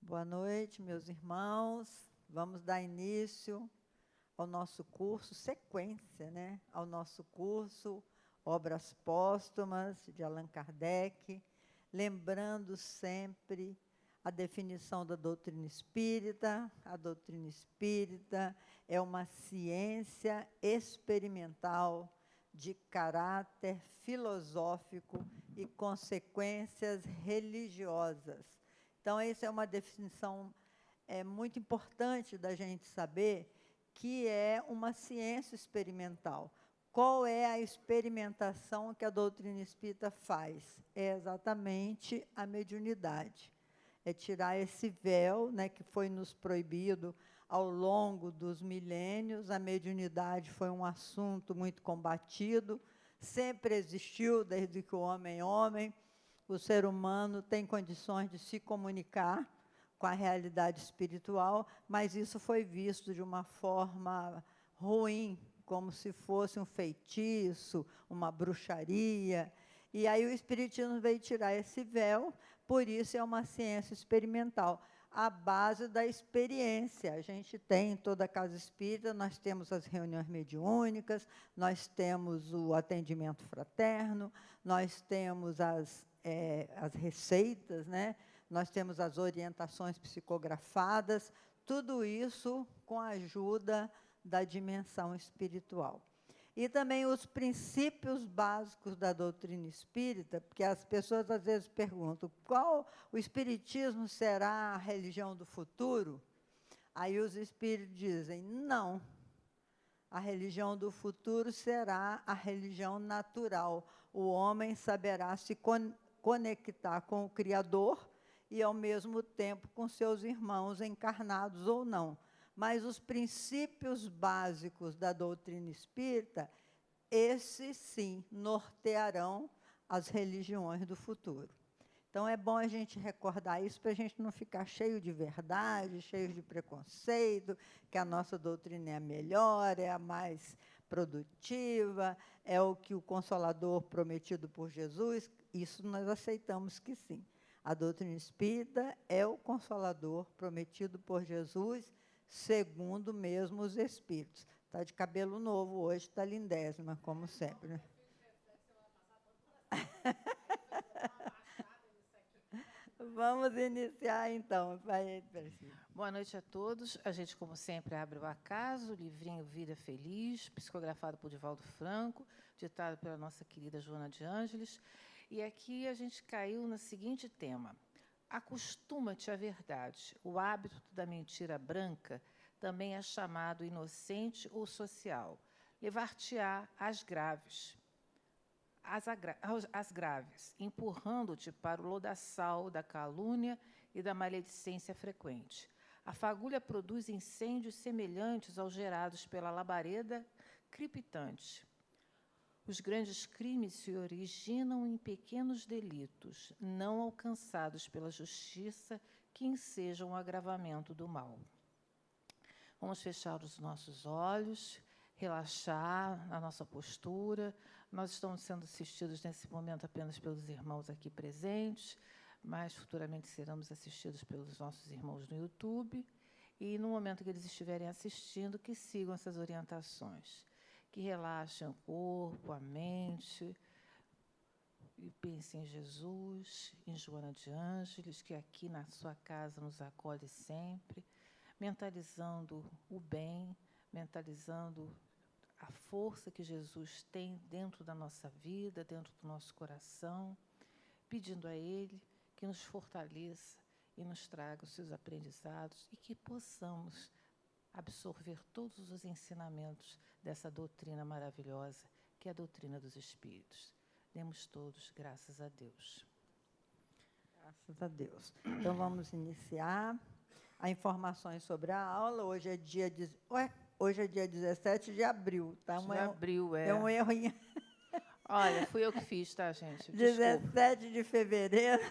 Boa noite, meus irmãos. Vamos dar início ao nosso curso, sequência, né? Ao nosso curso Obras Póstumas, de Allan Kardec, lembrando sempre a definição da doutrina espírita. A doutrina espírita é uma ciência experimental de caráter filosófico e consequências religiosas. Então, essa é uma definição muito importante da gente saber, que é uma ciência experimental. Qual é a experimentação que a doutrina espírita faz? É exatamente a mediunidade. É tirar esse véu, né, que foi nos proibido ao longo dos milênios. A mediunidade foi um assunto muito combatido, sempre existiu, desde que o homem é homem. O ser humano tem condições de se comunicar com a realidade espiritual, mas isso foi visto de uma forma ruim, como se fosse um feitiço, uma bruxaria. E aí o Espiritismo veio tirar esse véu, por isso é uma ciência experimental, à base da experiência. A gente tem em toda a casa espírita, nós temos as reuniões mediúnicas, nós temos o atendimento fraterno, nós temos as receitas, né? Nós temos as orientações psicografadas, tudo isso com a ajuda da dimensão espiritual. E também os princípios básicos da doutrina espírita, porque as pessoas às vezes perguntam, qual o espiritismo será a religião do futuro? Aí os espíritos dizem, não, a religião do futuro será a religião natural. O homem saberá se conectar com o Criador e, ao mesmo tempo, com seus irmãos, encarnados ou não. Mas os princípios básicos da doutrina espírita, esses sim nortearão as religiões do futuro. Então, é bom a gente recordar isso para a gente não ficar cheio de verdade, cheio de preconceito, que a nossa doutrina é a melhor, é a mais produtiva, é o que o Consolador prometido por Jesus. Isso nós aceitamos que sim. A doutrina espírita é o Consolador prometido por Jesus, segundo mesmo os Espíritos. Está de cabelo novo hoje, está lindésima, como sempre, né? Vamos iniciar, então. Vai, Boa noite a todos. A gente, como sempre, abre o acaso, o livrinho Vida Feliz, psicografado por Divaldo Franco, ditado pela nossa querida Joana de Ângeles. E aqui a gente caiu no seguinte tema. Acostuma-te à verdade. O hábito da mentira branca também é chamado inocente ou social. Levar-te-á às graves. As graves, empurrando-te para o lodaçal da calúnia e da maledicência frequente. A fagulha produz incêndios semelhantes aos gerados pela labareda crepitante. Os grandes crimes se originam em pequenos delitos, não alcançados pela justiça, que ensejam o agravamento do mal. Vamos fechar os nossos olhos, relaxar a nossa postura. Nós estamos sendo assistidos nesse momento apenas pelos irmãos aqui presentes, mas futuramente seremos assistidos pelos nossos irmãos no YouTube. E, no momento que eles estiverem assistindo, que sigam essas orientações, que relaxem o corpo, a mente, e pensem em Jesus, em Joana de Ângeles, que aqui na sua casa nos acolhe sempre, mentalizando o bem, mentalizando a força que Jesus tem dentro da nossa vida, dentro do nosso coração, pedindo a Ele que nos fortaleça e nos traga os seus aprendizados e que possamos absorver todos os ensinamentos dessa doutrina maravilhosa, que é a doutrina dos Espíritos. Demos todos graças a Deus. Graças a Deus. Então, vamos iniciar. As informações sobre a aula. Hoje é dia 17 de abril. Tá? De abril, é. É um erro em... Olha, fui eu que fiz, tá, gente? Desculpa. Desculpa. 17 de fevereiro.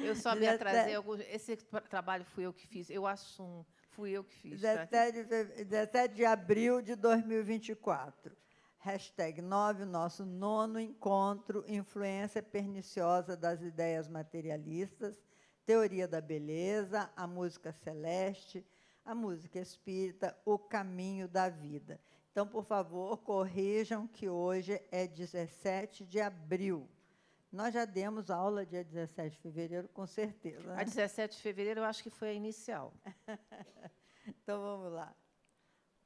Eu só me atrasei. Esse trabalho fui eu que fiz. Eu assumo. Fui eu que fiz. 17 de abril de 2024. #9, nosso 9º encontro, Influência Perniciosa das Ideias Materialistas, Teoria da beleza, a música celeste, a música espírita, o caminho da vida. Então, por favor, corrijam que hoje é 17 de abril. Nós já demos aula dia 17 de fevereiro, com certeza. Né? A 17 de fevereiro eu acho que foi a inicial. Então, vamos lá.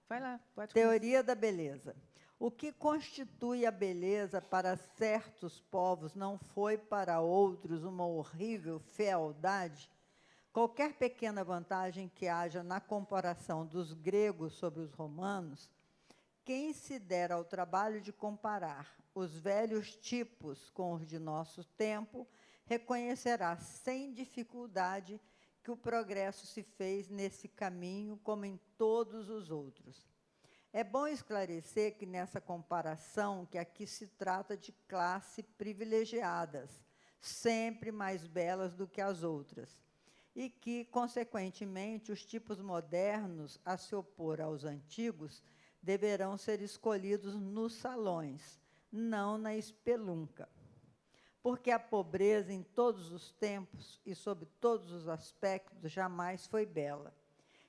Vai lá, pode Teoria da beleza. O que constitui a beleza para certos povos não foi para outros uma horrível fealdade? Qualquer pequena vantagem que haja na comparação dos gregos sobre os romanos, quem se der ao trabalho de comparar os velhos tipos com os de nosso tempo, reconhecerá sem dificuldade que o progresso se fez nesse caminho como em todos os outros. É bom esclarecer que nessa comparação que aqui se trata de classes privilegiadas, sempre mais belas do que as outras, e que, consequentemente, os tipos modernos a se opor aos antigos deverão ser escolhidos nos salões, não na espelunca. Porque a pobreza em todos os tempos e sob todos os aspectos jamais foi bela.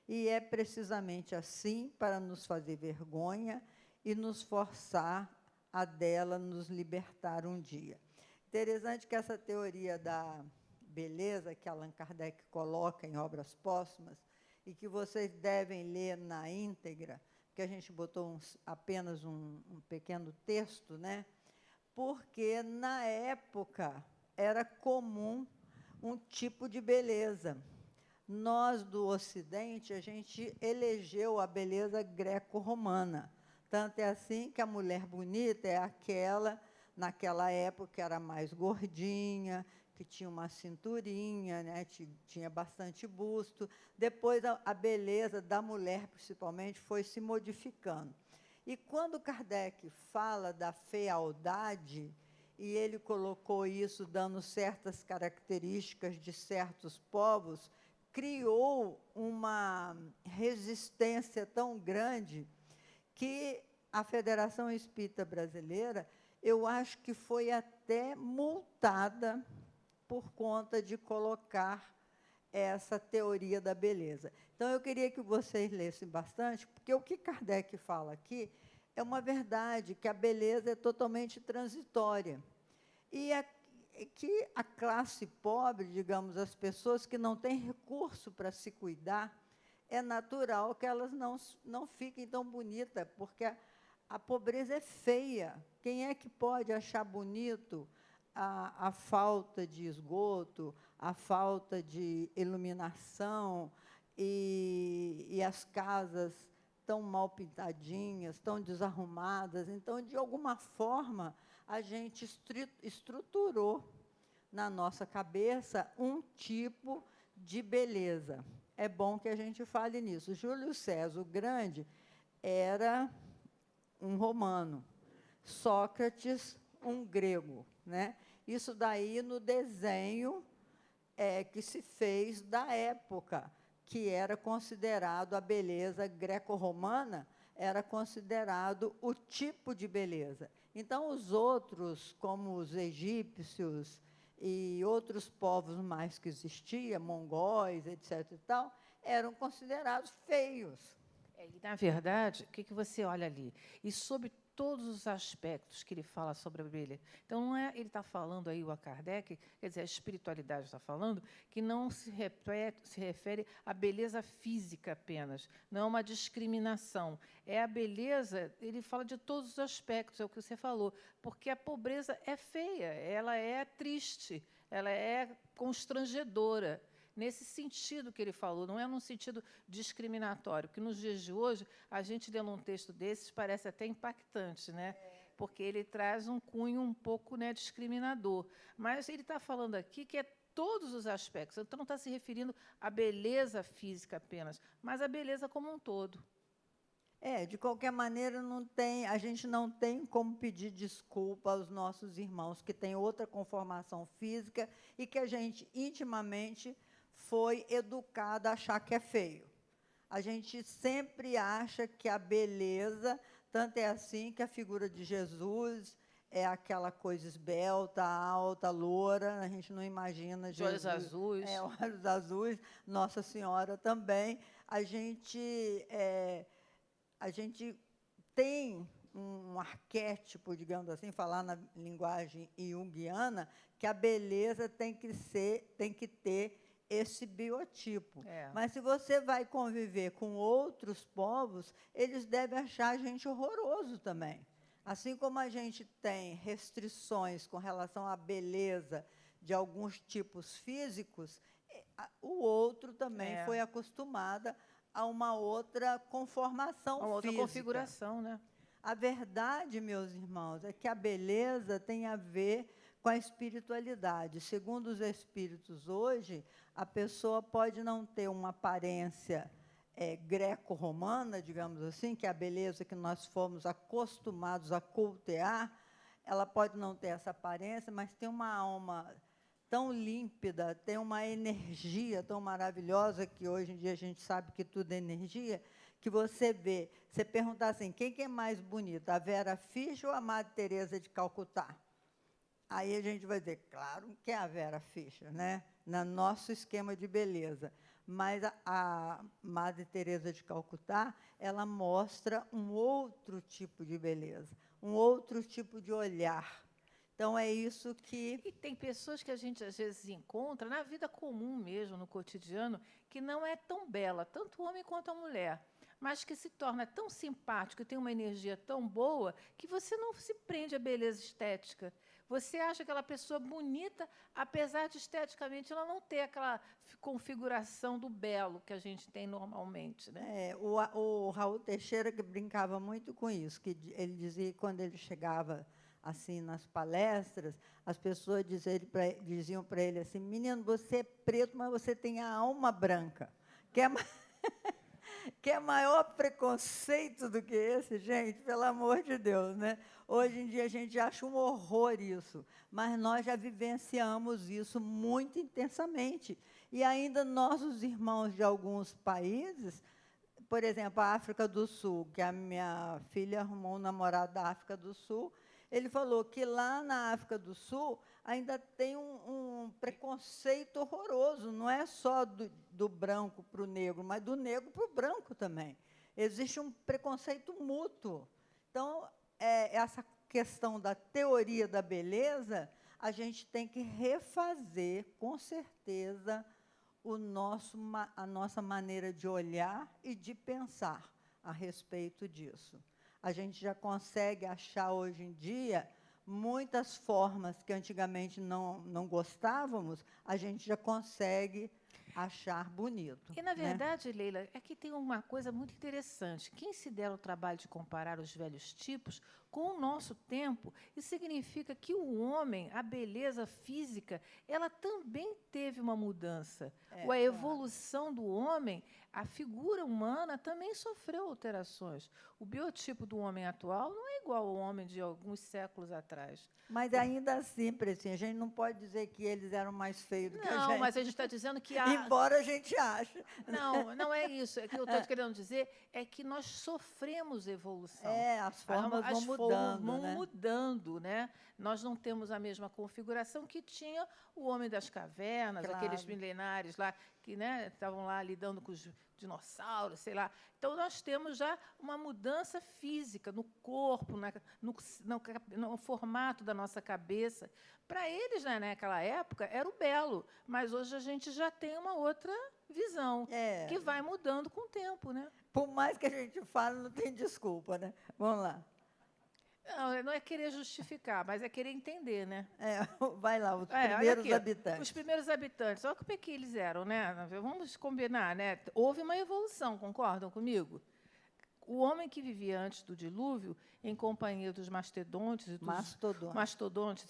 E é precisamente assim para nos fazer vergonha e nos forçar a dela nos libertar um dia. Interessante que essa teoria da beleza que Allan Kardec coloca em Obras Póstumas e que vocês devem ler na íntegra, que a gente botou apenas um pequeno texto, né? Porque, na época, era comum um tipo de beleza. Nós, do Ocidente, a gente elegeu a beleza greco-romana. Tanto é assim que a mulher bonita é aquela, naquela época, que era mais gordinha, que tinha uma cinturinha, né, tinha bastante busto. Depois, a beleza da mulher, principalmente, foi se modificando. E quando Kardec fala da fealdade, e ele colocou isso dando certas características de certos povos, criou uma resistência tão grande que a Federação Espírita Brasileira, eu acho que foi até multada por conta de colocar essa teoria da beleza. Então, eu queria que vocês lessem bastante, porque o que Kardec fala aqui é uma verdade, que a beleza é totalmente transitória. E que a classe pobre, digamos, as pessoas que não têm recurso para se cuidar, é natural que elas não fiquem tão bonitas, porque a pobreza é feia. Quem é que pode achar bonito a falta de esgoto, a falta de iluminação e as casas tão mal pintadinhas, tão desarrumadas? Então, de alguma forma, a gente estruturou na nossa cabeça um tipo de beleza. É bom que a gente fale nisso. Júlio César o Grande era um romano, Sócrates, um grego, né? Isso daí no desenho que se fez da época, que era considerado a beleza greco-romana, era considerado o tipo de beleza. Então, os outros, como os egípcios e outros povos mais que existiam, mongóis, etc. e tal, eram considerados feios. E, na verdade, o que você olha ali? E sobre todos os aspectos que ele fala sobre a beleza. Então, não é, ele está falando aí, o Kardec, quer dizer, a espiritualidade está falando, que não se refere à beleza física apenas, não é uma discriminação. É a beleza, ele fala de todos os aspectos, é o que você falou, porque a pobreza é feia, ela é triste, ela é constrangedora. Nesse sentido que ele falou, não é num sentido discriminatório, que nos dias de hoje, a gente lendo um texto desses parece até impactante, né? Porque ele traz um cunho um pouco, né, discriminador. Mas ele está falando aqui que é todos os aspectos, então não está se referindo à beleza física apenas, mas à beleza como um todo. De qualquer maneira, a gente não tem como pedir desculpa aos nossos irmãos que têm outra conformação física e que a gente intimamente foi educado a achar que é feio. A gente sempre acha que a beleza, tanto é assim que a figura de Jesus é aquela coisa esbelta, alta, loura, a gente não imagina De olhos Jesus. azuis. Olhos azuis, Nossa Senhora também. A gente tem um arquétipo, digamos assim, falar na linguagem junguiana, que a beleza tem que ter esse biotipo. É. Mas se você vai conviver com outros povos, eles devem achar a gente horroroso também. Assim como a gente tem restrições com relação à beleza de alguns tipos físicos, o outro também foi acostumado a uma outra conformação Uma outra física. configuração, né? A verdade, meus irmãos, é que a beleza tem a ver com a espiritualidade. Segundo os espíritos hoje, a pessoa pode não ter uma aparência greco-romana, digamos assim, que é a beleza que nós fomos acostumados a cultuar, ela pode não ter essa aparência, mas tem uma alma tão límpida, tem uma energia tão maravilhosa, que hoje em dia a gente sabe que tudo é energia, que você vê, você perguntar assim, quem que é mais bonita, a Vera Fischer ou a Madre Teresa de Calcutá? Aí a gente vai dizer, claro que é a Vera Fischer, né? No nosso esquema de beleza. Mas a Madre Teresa de Calcutá, ela mostra um outro tipo de beleza, um outro tipo de olhar. Então, é isso que... E tem pessoas que a gente, às vezes, encontra na vida comum mesmo, no cotidiano, que não é tão bela, tanto o homem quanto a mulher, mas que se torna tão simpático e tem uma energia tão boa que você não se prende à beleza estética. Você acha aquela pessoa bonita, apesar de esteticamente ela não ter aquela configuração do belo que a gente tem normalmente, né? O Raul Teixeira que brincava muito com isso, que ele dizia que quando ele chegava assim nas palestras, as pessoas diziam para ele assim, menino, você é preto, mas você tem a alma branca. Quer maior preconceito do que esse, gente? Pelo amor de Deus, né? Hoje em dia a gente acha um horror isso, mas nós já vivenciamos isso muito intensamente. E ainda nossos irmãos de alguns países, por exemplo, a África do Sul, que a minha filha arrumou um namorado da África do Sul, ele falou que lá na África do Sul ainda tem um preconceito horroroso, não é só do branco para o negro, mas do negro para o branco também. Existe um preconceito mútuo. Então, essa questão da teoria da beleza, a gente tem que refazer, com certeza, a nossa maneira de olhar e de pensar a respeito disso. A gente já consegue achar hoje em dia muitas formas que antigamente não gostávamos, a gente já consegue achar bonito. E, na verdade, né, Leila, é que tem uma coisa muito interessante. Quem se der o trabalho de comparar os velhos tipos com o nosso tempo, isso significa que o homem, a beleza física, ela também teve uma mudança. A evolução do homem, a figura humana também sofreu alterações. O biotipo do homem atual não é igual ao homem de alguns séculos atrás. Mas ainda assim, Precinha, a gente não pode dizer que eles eram mais feios do que a gente. Não, mas a gente está dizendo que embora a gente ache. Não é isso. O que eu estou querendo dizer é que nós sofremos evolução. As formas vão mudando, né? Nós não temos a mesma configuração que tinha o homem das cavernas, claro, aqueles milenares lá que, né, estavam lá lidando com os dinossauros, sei lá. Então, nós temos já uma mudança física no corpo, no formato da nossa cabeça. Para eles, né, naquela época, era o belo, mas hoje a gente já tem uma outra visão, que vai mudando com o tempo, né? Por mais que a gente fale, não tem desculpa, né? Vamos lá. Não é querer justificar, mas é querer entender, né? Vai lá, os primeiros habitantes. Os primeiros habitantes, olha como é que eles eram, né? Vamos combinar, né? Houve uma evolução, concordam comigo? O homem que vivia antes do dilúvio, em companhia dos mastodontes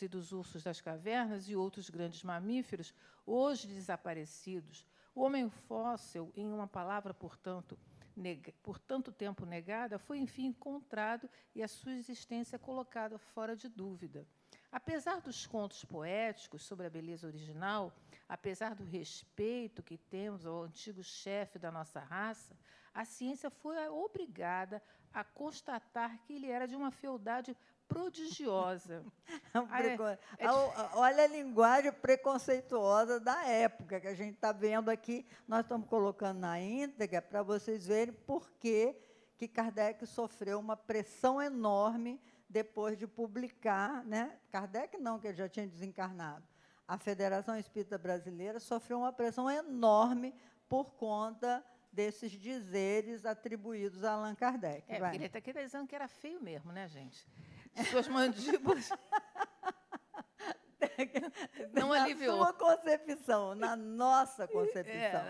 e dos ursos das cavernas e outros grandes mamíferos, hoje desaparecidos. O homem fóssil, em uma palavra, portanto, por tanto tempo negada, foi, enfim, encontrado e a sua existência colocada fora de dúvida. Apesar dos contos poéticos sobre a beleza original, apesar do respeito que temos ao antigo chefe da nossa raça, a ciência foi obrigada a constatar que ele era de uma fealdade prodigiosa. Olha a linguagem preconceituosa da época que a gente está vendo aqui. Nós estamos colocando na íntegra para vocês verem por que Kardec sofreu uma pressão enorme depois de publicar, né? Kardec não, que ele já tinha desencarnado. A Federação Espírita Brasileira sofreu uma pressão enorme por conta desses dizeres atribuídos a Allan Kardec. Porque ele está aqui dizendo que era feio mesmo, né, gente? Suas mandíbulas... Não aliviou. Na sua concepção, na nossa concepção.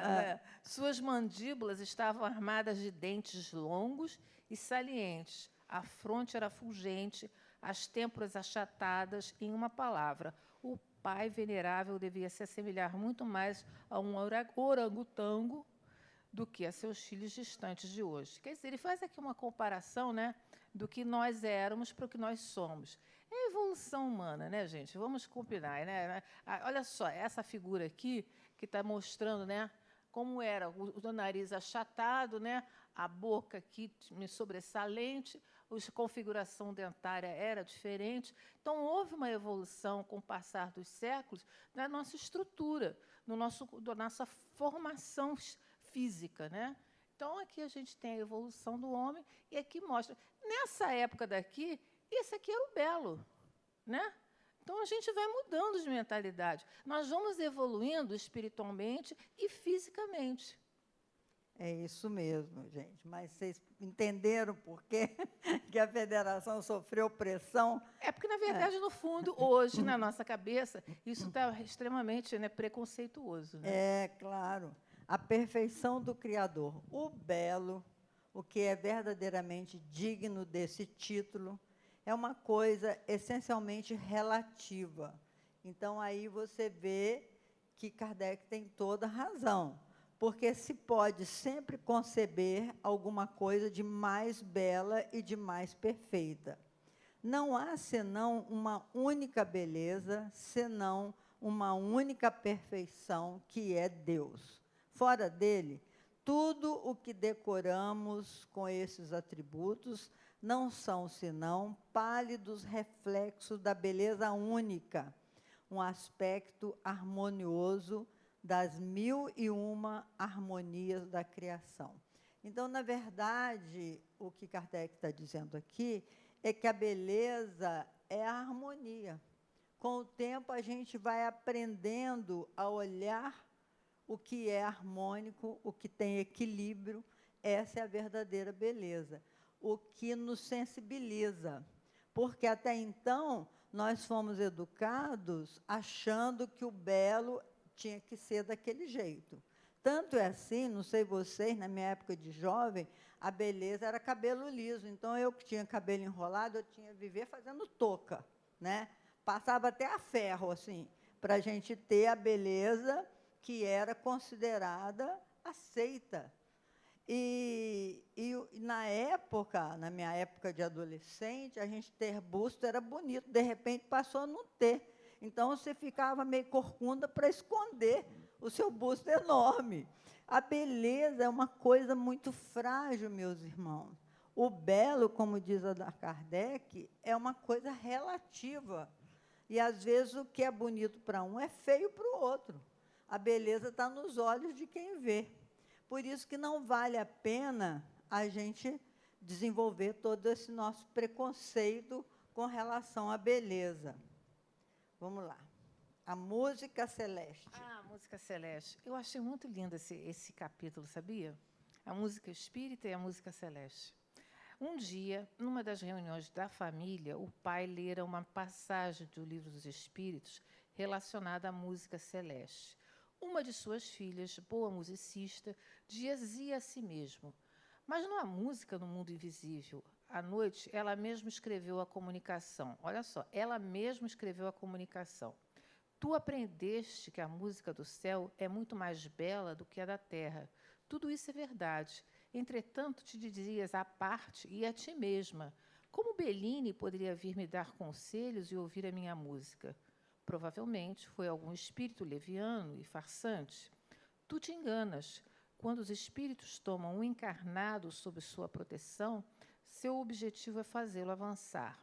Suas mandíbulas estavam armadas de dentes longos e salientes. A fronte era fulgente, as têmporas achatadas. Em uma palavra, o pai venerável devia se assemelhar muito mais a um orangotango do que a seus filhos distantes de hoje. Quer dizer, ele faz aqui uma comparação, né, do que nós éramos para o que nós somos. É a evolução humana, né, gente? Vamos combinar, né? Olha só, essa figura aqui, que está mostrando, né, como era o nariz achatado, né, a boca aqui sobressalente, a configuração dentária era diferente. Então, houve uma evolução com o passar dos séculos na nossa estrutura, da nossa formação física, né? Então, aqui a gente tem a evolução do homem, e aqui mostra. Nessa época daqui, esse aqui era o belo, né? Então, a gente vai mudando de mentalidade. Nós vamos evoluindo espiritualmente e fisicamente. É isso mesmo, gente. Mas vocês entenderam por quê que a Federação sofreu pressão? É porque, na verdade, no fundo, hoje, na nossa cabeça, isso está extremamente, né, preconceituoso. Né? É, claro. A perfeição do Criador, o belo, o que é verdadeiramente digno desse título, é uma coisa essencialmente relativa. Então, aí você vê que Kardec tem toda a razão, porque se pode sempre conceber alguma coisa de mais bela e de mais perfeita. Não há senão uma única beleza, senão uma única perfeição, que é Deus. Fora dele, tudo o que decoramos com esses atributos não são senão pálidos reflexos da beleza única, um aspecto harmonioso das 1001 harmonias da criação. Então, na verdade, o que Kardec está dizendo aqui é que a beleza é a harmonia. Com o tempo, a gente vai aprendendo a olhar o que é harmônico, o que tem equilíbrio. Essa é a verdadeira beleza, o que nos sensibiliza. Porque, até então, nós fomos educados achando que o belo tinha que ser daquele jeito. Tanto é assim, não sei vocês, na minha época de jovem, a beleza era cabelo liso. Então, eu que tinha cabelo enrolado, eu tinha que viver fazendo touca, né? Passava até a ferro, assim, para a gente ter a beleza que era considerada aceita. E na época, na minha época de adolescente, a gente ter busto era bonito, de repente passou a não ter. Então, você ficava meio corcunda para esconder o seu busto enorme. A beleza é uma coisa muito frágil, meus irmãos. O belo, como diz Allan Kardec, é uma coisa relativa. E, às vezes, o que é bonito para um é feio para o outro. A beleza está nos olhos de quem vê. Por isso que não vale a pena a gente desenvolver todo esse nosso preconceito com relação à beleza. Vamos lá. A música celeste. Ah, a música celeste. Eu achei muito lindo esse capítulo, sabia? A música espírita e a música celeste. Um dia, numa das reuniões da família, o pai lera uma passagem do Livro dos Espíritos relacionada à música celeste. Uma de suas filhas, boa musicista, dizia a si mesmo: mas não há música no mundo invisível. À noite, ela mesma escreveu a comunicação. Olha só, ela mesma escreveu a comunicação. Tu aprendeste que a música do céu é muito mais bela do que a da terra. Tudo isso é verdade. Entretanto, te dizias à parte e a ti mesma: como Bellini poderia vir me dar conselhos e ouvir a minha música? Provavelmente foi algum espírito leviano e farsante. Tu te enganas. Quando os espíritos tomam um encarnado sob sua proteção, seu objetivo é fazê-lo avançar.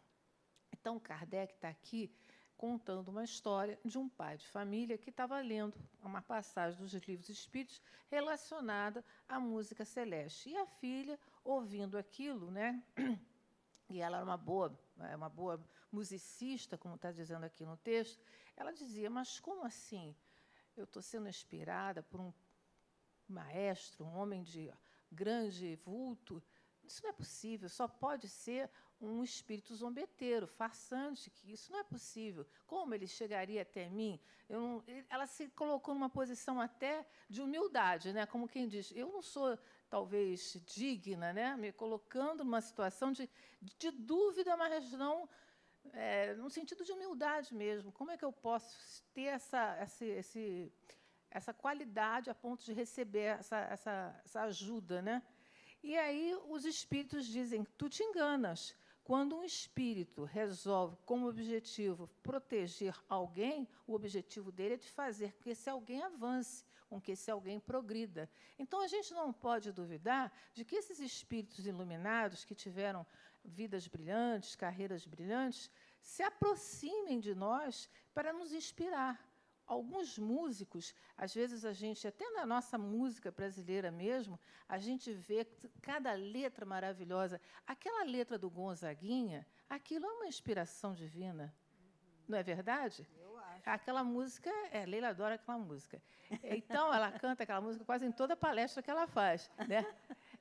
Então, Kardec está aqui contando uma história de um pai de família que estava lendo uma passagem dos livros espíritos relacionada à música celeste. E a filha, ouvindo aquilo, né, e ela era uma boa musicista, como está dizendo aqui no texto, ela dizia, mas como assim? Eu estou sendo inspirada por um maestro, um homem de grande vulto. Isso não é possível, só pode ser um espírito zombeteiro, farsante, que isso não é possível. Como ele chegaria até mim? Ela se colocou numa posição até de humildade, né? Como quem diz, eu não sou, talvez, digna, né? Me colocando numa situação de dúvida, mas não no sentido de humildade mesmo. Como é que eu posso ter essa qualidade a ponto de receber essa ajuda, né? E aí os espíritos dizem, tu te enganas. Quando um espírito resolve, como objetivo, proteger alguém, o objetivo dele é de fazer com que esse alguém avance, com que esse alguém progrida. Então, a gente não pode duvidar de que esses espíritos iluminados, que tiveram vidas brilhantes, carreiras brilhantes, se aproximem de nós para nos inspirar. Alguns músicos, às vezes a gente, até na nossa música brasileira mesmo, a gente vê cada letra maravilhosa. Aquela letra do Gonzaguinha, aquilo é uma inspiração divina, não é verdade? Eu acho. Aquela música, Leila adora aquela música. Então, ela canta aquela música quase em toda palestra que ela faz, né?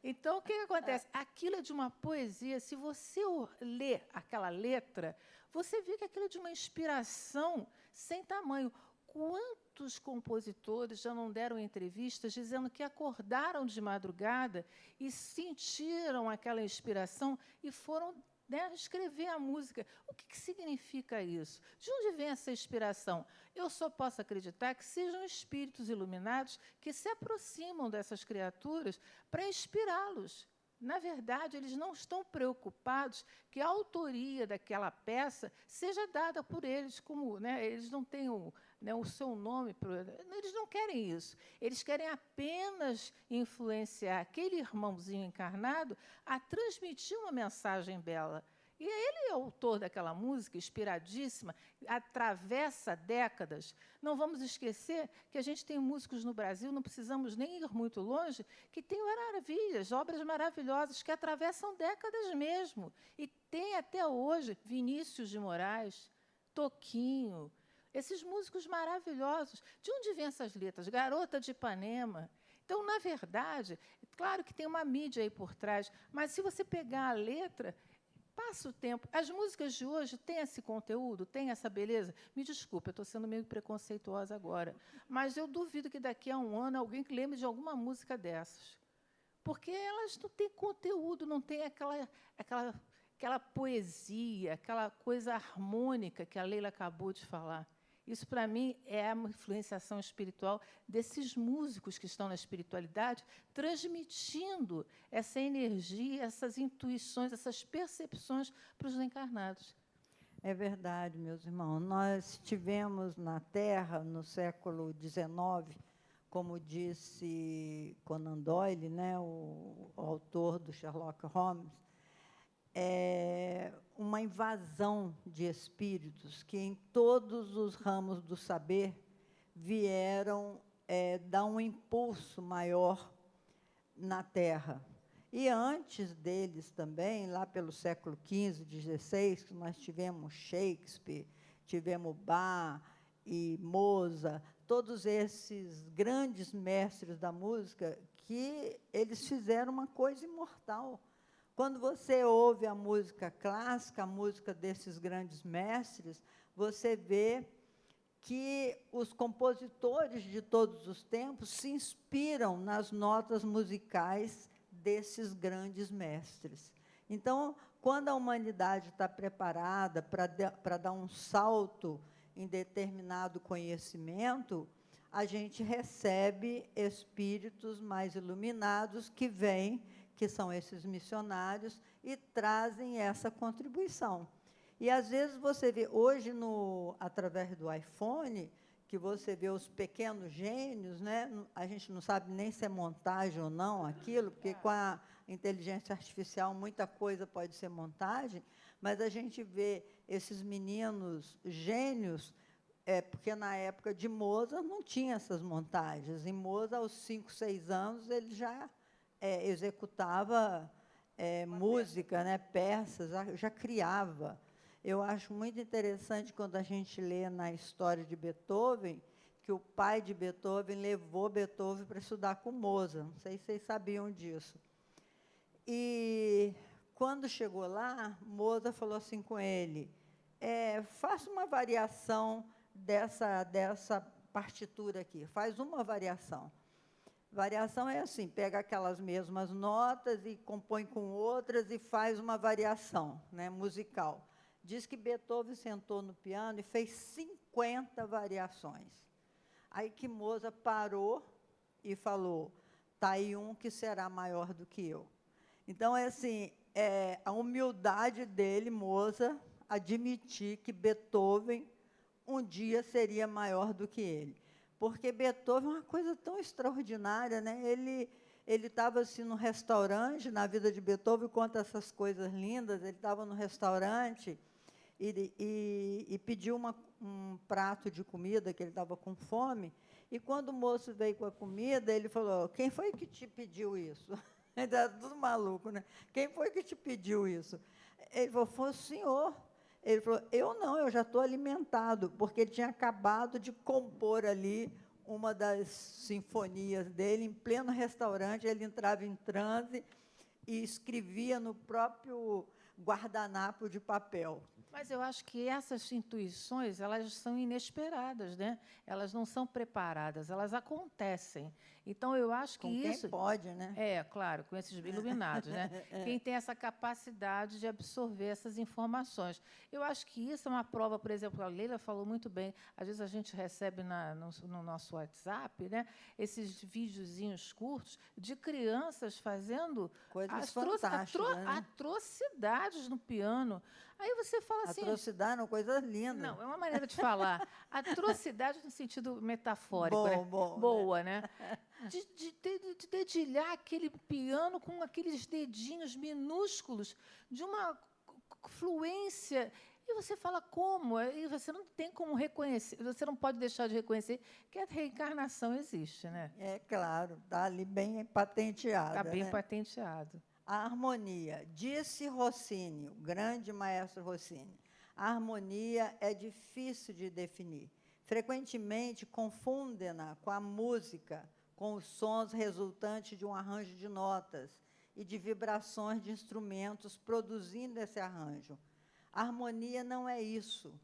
Então, o que acontece? Aquilo é de uma poesia. Se você lê aquela letra, você vê que aquilo é de uma inspiração sem tamanho. Quantos compositores já não deram entrevistas dizendo que acordaram de madrugada e sentiram aquela inspiração e foram, né, escrever a música? O que significa isso? De onde vem essa inspiração? Eu só posso acreditar que sejam espíritos iluminados que se aproximam dessas criaturas para inspirá-los. Na verdade, eles não estão preocupados que a autoria daquela peça seja dada por eles, como, né, eles não têm o seu nome. Eles não querem isso. Eles querem apenas influenciar aquele irmãozinho encarnado a transmitir uma mensagem bela. E ele é autor daquela música, inspiradíssima, atravessa décadas. Não vamos esquecer que a gente tem músicos no Brasil, não precisamos nem ir muito longe, que têm maravilhas, obras maravilhosas, que atravessam décadas mesmo. E tem até hoje Vinícius de Moraes, Toquinho, esses músicos maravilhosos. De onde vêm essas letras? Garota de Ipanema. Então, na verdade, claro que tem uma mídia aí por trás, mas se você pegar a letra, passa o tempo. As músicas de hoje têm esse conteúdo, têm essa beleza? Me desculpe, eu estou sendo meio preconceituosa agora, mas eu duvido que daqui a um ano alguém que lembre de alguma música dessas. Porque elas não têm conteúdo, não têm aquela poesia, aquela coisa harmônica que a Leila acabou de falar. Isso, para mim, é uma influenciação espiritual desses músicos que estão na espiritualidade, transmitindo essa energia, essas intuições, essas percepções para os encarnados. É verdade, meus irmãos. Nós tivemos na Terra, no século XIX, como disse Conan Doyle, né, o autor do Sherlock Holmes, uma invasão de espíritos que, em todos os ramos do saber, vieram dar um impulso maior na Terra. E antes deles também, lá pelo século XV, XVI, que nós tivemos Shakespeare, tivemos Bach e Mozart, todos esses grandes mestres da música, que eles fizeram uma coisa imortal. Quando você ouve a música clássica, a música desses grandes mestres, você vê que os compositores de todos os tempos se inspiram nas notas musicais desses grandes mestres. Então, quando a humanidade está preparada para dar um salto em determinado conhecimento, a gente recebe espíritos mais iluminados que vêm, que são esses missionários, e trazem essa contribuição. E, às vezes, você vê, hoje, através do iPhone, que você vê os pequenos gênios, né? A gente não sabe nem se é montagem ou não aquilo, porque com a inteligência artificial muita coisa pode ser montagem, mas a gente vê esses meninos gênios, porque na época de Mozart não tinha essas montagens. Em Mozart, aos 5, 6 anos, ele já executava música, né, peças, já criava. Eu acho muito interessante quando a gente lê na história de Beethoven, que o pai de Beethoven levou Beethoven para estudar com Mozart. Não sei se vocês sabiam disso. E, quando chegou lá, Mozart falou assim com ele, faça uma variação dessa partitura aqui, faz uma variação. Variação é assim, pega aquelas mesmas notas e compõe com outras e faz uma variação, né, musical. Diz que Beethoven sentou no piano e fez 50 variações. Aí que Mozart parou e falou, está aí um que será maior do que eu. Então, assim, a humildade dele, Mozart, admitir que Beethoven um dia seria maior do que ele. Porque Beethoven é uma coisa tão extraordinária, né? Ele estava assim, no restaurante, na vida de Beethoven, conta essas coisas lindas, ele estava no restaurante e pediu um prato de comida, que ele estava com fome, e quando o moço veio com a comida, ele falou, quem foi que te pediu isso? Ele estava tudo maluco, né? Quem foi que te pediu isso? Ele falou, foi o senhor. Ele falou, eu não, eu já estou alimentado, porque ele tinha acabado de compor ali uma das sinfonias dele, em pleno restaurante, ele entrava em transe e escrevia no próprio guardanapo de papel. Mas eu acho que essas intuições, elas são inesperadas, né? Elas não são preparadas, elas acontecem. Então, eu acho que Com quem isso... pode, né? Claro, com esses iluminados, né? Quem tem essa capacidade de absorver essas informações. Eu acho que isso é uma prova, por exemplo, a Leila falou muito bem, às vezes a gente recebe no nosso WhatsApp, né, esses videozinhos curtos de crianças fazendo coisas fantásticas, né? atrocidades no piano. Aí você fala assim... Atrocidade, não, coisa linda. Não, é uma maneira de falar. Atrocidade no sentido metafórico, Boa, né? De dedilhar aquele piano com aqueles dedinhos minúsculos, de uma fluência. E você fala como? E você não tem como reconhecer, você não pode deixar de reconhecer que a reencarnação existe, né? É claro, está ali bem patenteada. Está bem né? patenteado. A harmonia. Disse Rossini, o grande maestro Rossini, a harmonia é difícil de definir. Frequentemente confundem-na com a música, com os sons resultantes de um arranjo de notas e de vibrações de instrumentos produzindo esse arranjo. A harmonia não é isso.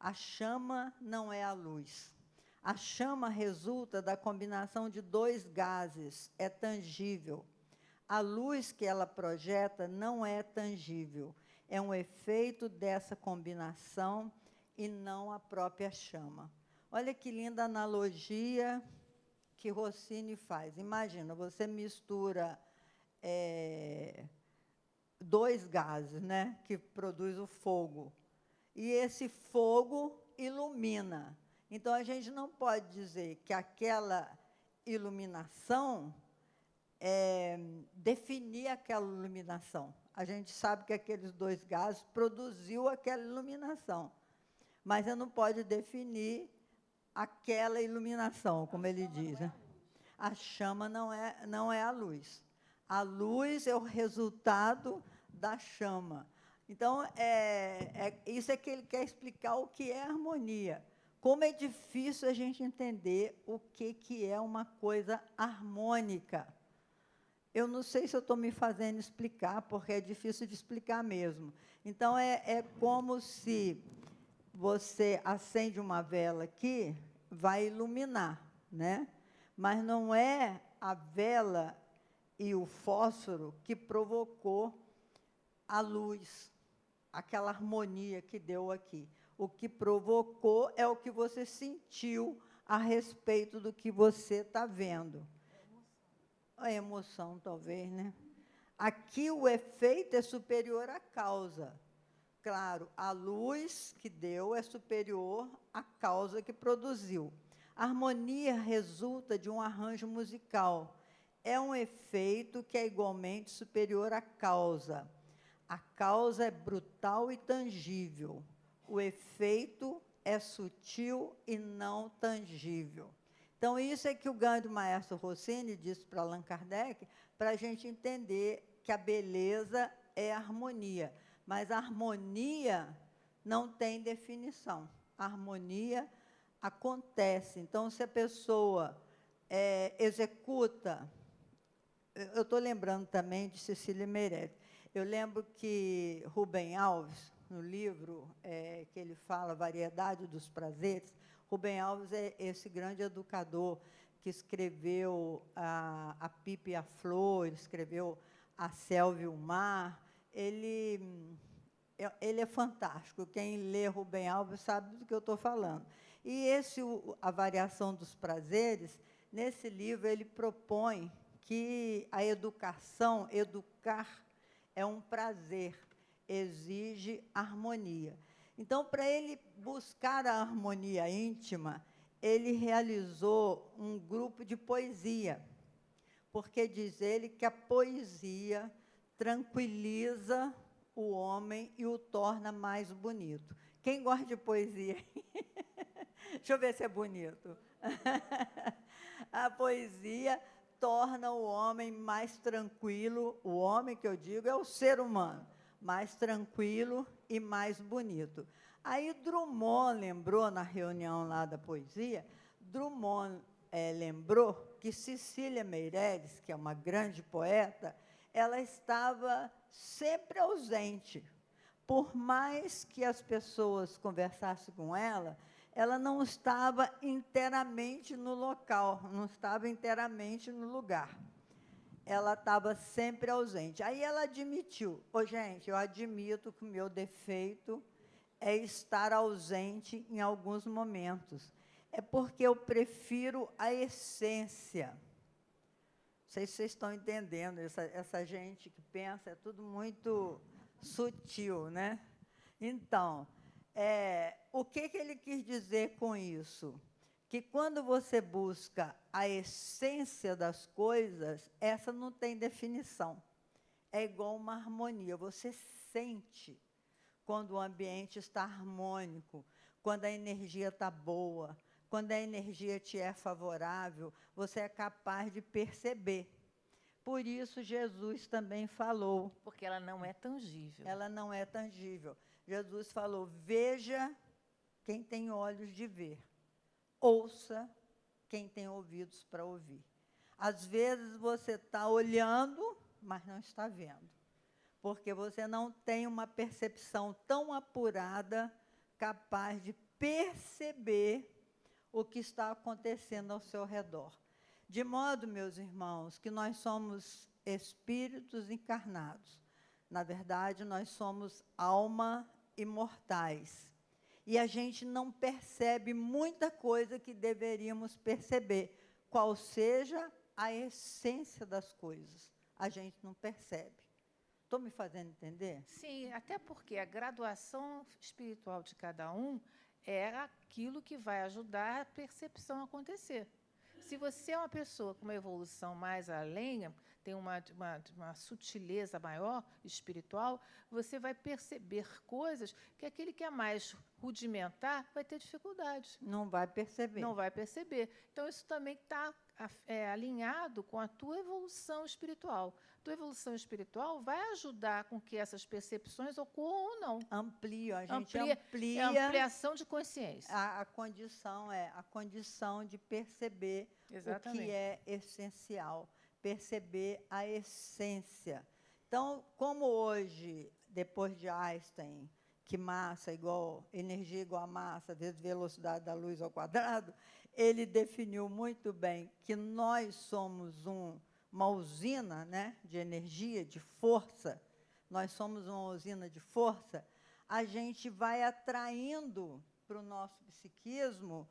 A chama não é a luz. A chama resulta da combinação de dois gases, é tangível. A luz que ela projeta não é tangível, é um efeito dessa combinação e não a própria chama. Olha que linda analogia que Rossini faz. Imagina, você mistura dois gases, né, que produz o fogo, e esse fogo ilumina. Então, a gente não pode dizer que aquela iluminação definir aquela iluminação. A gente sabe que aqueles dois gases produziu aquela iluminação, mas você não pode definir aquela iluminação, como ele diz. Né? A chama não é a luz. A luz é o resultado da chama. Então, isso é que ele quer explicar o que é harmonia. Como é difícil a gente entender o que é uma coisa harmônica. Eu não sei se eu estou me fazendo explicar, porque é difícil de explicar mesmo. Então, é como se você acende uma vela aqui, vai iluminar, né? Mas não é a vela e o fósforo que provocou a luz, aquela harmonia que deu aqui. O que provocou é o que você sentiu a respeito do que você está vendo. A emoção, talvez, né? Aqui o efeito é superior à causa. Claro, a luz que deu é superior à causa que produziu. A harmonia resulta de um arranjo musical. É um efeito que é igualmente superior à causa. A causa é brutal e tangível. O efeito é sutil e não tangível. Então, isso é que o grande maestro Rossini disse para Allan Kardec, para a gente entender que a beleza é a harmonia. Mas a harmonia não tem definição. A harmonia acontece. Então, se a pessoa executa... Eu estou lembrando também de Cecília Meirelles. Eu lembro que Rubem Alves, no livro que ele fala, Variedade dos Prazeres, Rubem Alves é esse grande educador que escreveu a Pipa e a Flor, ele escreveu A Selva e o Mar. Ele é fantástico. Quem lê Rubem Alves sabe do que eu estou falando. E A Variação dos Prazeres, nesse livro, ele propõe que a educação, educar, é um prazer, exige harmonia. Então, para ele buscar a harmonia íntima, ele realizou um grupo de poesia, porque diz ele que a poesia tranquiliza o homem e o torna mais bonito. Quem gosta de poesia? Deixa eu ver se é bonito. A poesia torna o homem mais tranquilo, o homem que eu digo é o ser humano, mais tranquilo e mais bonito. Aí Drummond lembrou, na reunião lá da poesia, Drummond lembrou que Cecília Meirelles, que é uma grande poeta, ela estava sempre ausente. Por mais que as pessoas conversassem com ela não estava inteiramente no local, não estava inteiramente no lugar. Ela estava sempre ausente. Aí ela admitiu, gente, eu admito que o meu defeito é estar ausente em alguns momentos. É porque eu prefiro a essência. Não sei se vocês estão entendendo, essa gente que pensa, é tudo muito sutil, né? Então, o que ele quis dizer com isso? Que quando você busca a essência das coisas, essa não tem definição. É igual uma harmonia. Você sente quando o ambiente está harmônico, quando a energia está boa, quando a energia te é favorável, você é capaz de perceber. Por isso, Jesus também falou. Porque ela não é tangível. Ela não é tangível. Jesus falou, veja quem tem olhos de ver, ouça quem tem ouvidos para ouvir. Às vezes você está olhando, mas não está vendo, porque você não tem uma percepção tão apurada, capaz de perceber o que está acontecendo ao seu redor. De modo, meus irmãos, que nós somos espíritos encarnados. Na verdade, nós somos alma imortais. E a gente não percebe muita coisa que deveríamos perceber, qual seja a essência das coisas. A gente não percebe. Estou me fazendo entender? Sim, até porque a graduação espiritual de cada um é aquilo que vai ajudar a percepção a acontecer. Se você é uma pessoa com uma evolução mais além, tem uma sutileza maior, espiritual, você vai perceber coisas que aquele que é mais rudimentar vai ter dificuldade. Não vai perceber. Não vai perceber. Então, isso também está alinhado com a tua evolução espiritual. Tua evolução espiritual vai ajudar com que essas percepções ocorram ou não. Amplia, a gente amplia. É a ampliação de consciência. A condição de perceber Exatamente. o que é essencial, perceber a essência. Então, como hoje, depois de Einstein, que massa igual, energia igual a massa, vezes velocidade da luz ao quadrado, ele definiu muito bem que nós somos uma usina, né, de energia, de força, nós somos uma usina de força, a gente vai atraindo para o nosso psiquismo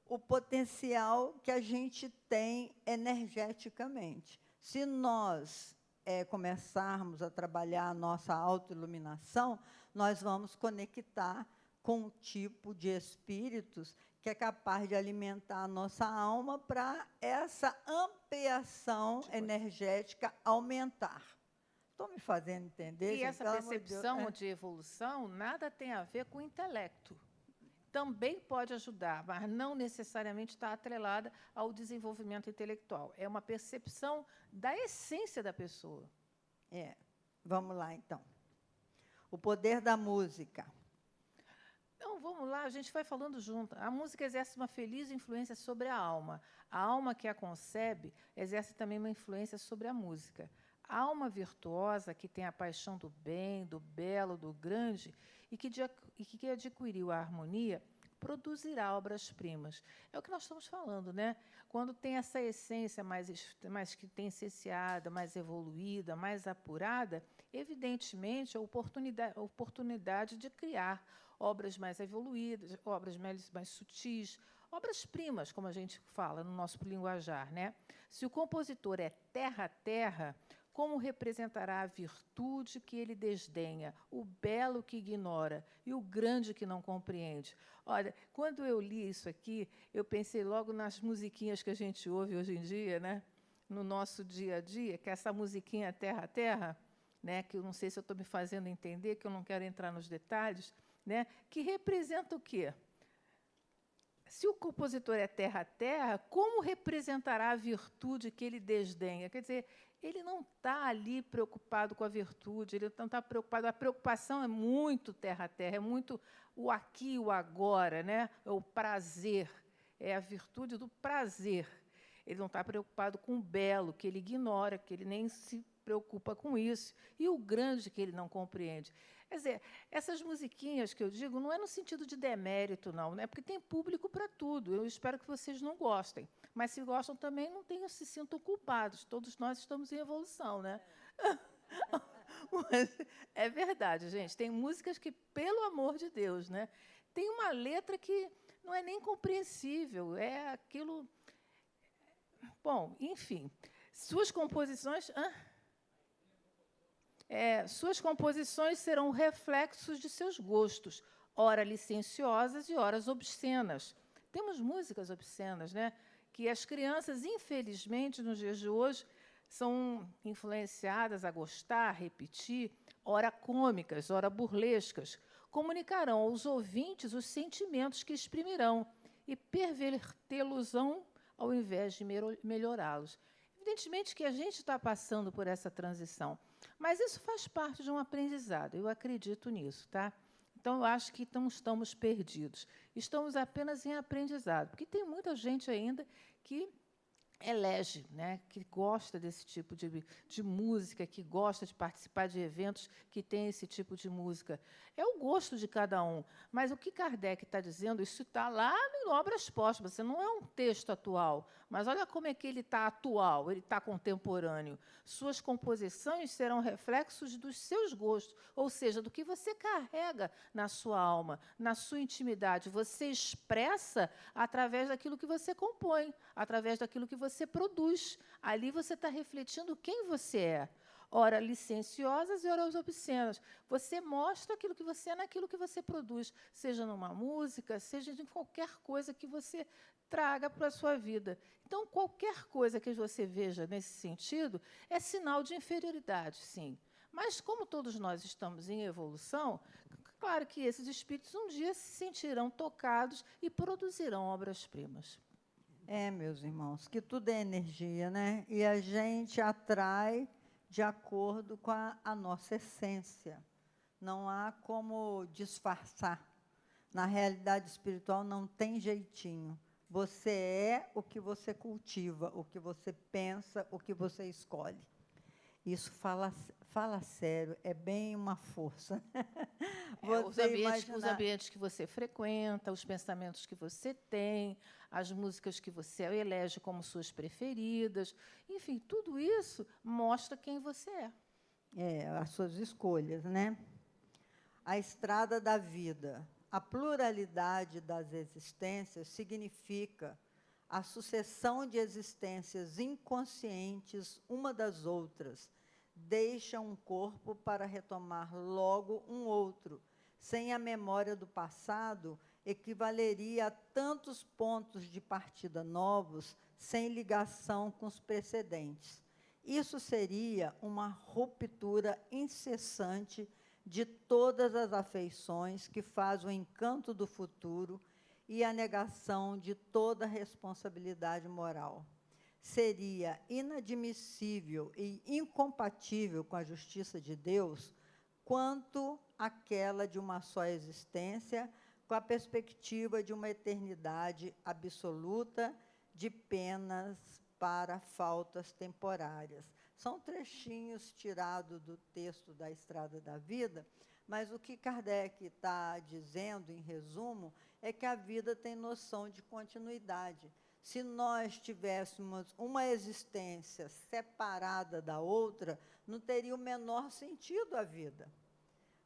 o potencial que a gente tem energeticamente. Se nós começarmos a trabalhar a nossa autoiluminação, nós vamos conectar com um tipo de espíritos que é capaz de alimentar a nossa alma para essa ampliação energética aumentar. Estou me fazendo entender, E gente? essa Pelo amor de Deus. percepção de evolução nada tem a ver com o intelecto. Também pode ajudar, mas não necessariamente está atrelada ao desenvolvimento intelectual. É uma percepção da essência da pessoa. Vamos lá, então. O poder da música. Então, vamos lá, a gente vai falando junto. A música exerce uma feliz influência sobre a alma. A alma que a concebe exerce também uma influência sobre a música. A alma virtuosa, que tem a paixão do bem, do belo, do grande, e que adquiriu a harmonia, produzirá obras-primas. É o que nós estamos falando, né? Quando tem essa essência mais que tem essenciada, mais evoluída, mais apurada, evidentemente, a oportunidade de criar obras mais evoluídas, obras mais sutis, obras-primas, como a gente fala no nosso linguajar, né? Se o compositor é terra a terra, como representará a virtude que ele desdenha, o belo que ignora e o grande que não compreende? Olha, quando eu li isso aqui, eu pensei logo nas musiquinhas que a gente ouve hoje em dia, né? No nosso dia a dia, que é essa musiquinha terra a terra, né? Que eu não sei se eu estou me fazendo entender, que eu não quero entrar nos detalhes, né? Que representa o quê? Se o compositor é terra a terra, como representará a virtude que ele desdenha? Quer dizer, ele não está ali preocupado com a virtude, ele não está preocupado. A preocupação é muito terra a terra, é muito o aqui e o agora, né? É o prazer, é a virtude do prazer. Ele não está preocupado com o belo, que ele ignora, que ele nem se preocupa com isso, e o grande que ele não compreende. Quer dizer, essas musiquinhas que eu digo não é no sentido de demérito, não, né? Porque tem público para tudo. Eu espero que vocês não gostem. Mas, se gostam também, não se sintam culpados. Todos nós estamos em evolução, né? Mas é verdade, gente. Tem músicas que, pelo amor de Deus, né? Tem uma letra que não é nem compreensível. É aquilo... Bom, enfim. Suas composições serão reflexos de seus gostos, ora licenciosas e ora obscenas. Temos músicas obscenas, né? Que as crianças, infelizmente, nos dias de hoje, são influenciadas a gostar, a repetir, ora cômicas, ora burlescas. Comunicarão aos ouvintes os sentimentos que exprimirão e pervertê-los-ão ao invés de melhorá-los. Evidentemente que a gente está passando por essa transição, mas isso faz parte de um aprendizado, eu acredito nisso, tá? Então, eu acho que não estamos perdidos, estamos apenas em aprendizado, porque tem muita gente ainda que elege, né, que gosta desse tipo de música, que gosta de participar de eventos que tem esse tipo de música. É o gosto de cada um. Mas o que Kardec está dizendo, isso está lá em Obras Póstumas, você não é um texto atual, mas olha como é que ele está atual, ele está contemporâneo. Suas composições serão reflexos dos seus gostos, ou seja, do que você carrega na sua alma, na sua intimidade. Você expressa através daquilo que você compõe, através daquilo que você produz. Ali você está refletindo quem você é. Ora licenciosas e ora obscenas. Você mostra aquilo que você é naquilo que você produz, seja numa música, seja em qualquer coisa que você traga para a sua vida. Então, qualquer coisa que você veja nesse sentido é sinal de inferioridade, sim. Mas, como todos nós estamos em evolução, claro que esses espíritos um dia se sentirão tocados e produzirão obras-primas. Meus irmãos, que tudo é energia, né? E a gente atrai de acordo com a nossa essência. Não há como disfarçar. Na realidade espiritual não tem jeitinho. Você é o que você cultiva, o que você pensa, o que você escolhe. Isso fala sério, é bem uma força. Os ambientes que você frequenta, os pensamentos que você tem, as músicas que você elege como suas preferidas, enfim, tudo isso mostra quem você é. As suas escolhas, né? A estrada da vida. A pluralidade das existências significa a sucessão de existências inconscientes uma das outras, deixa um corpo para retomar logo um outro, sem a memória do passado equivaleria a tantos pontos de partida novos sem ligação com os precedentes. Isso seria uma ruptura incessante de todas as afeições que faz o encanto do futuro e a negação de toda responsabilidade moral. Seria inadmissível e incompatível com a justiça de Deus quanto aquela de uma só existência, com a perspectiva de uma eternidade absoluta de penas para faltas temporárias. São trechinhos tirados do texto da Estrada da Vida, mas o que Kardec está dizendo, em resumo, é que a vida tem noção de continuidade. Se nós tivéssemos uma existência separada da outra, não teria o menor sentido a vida.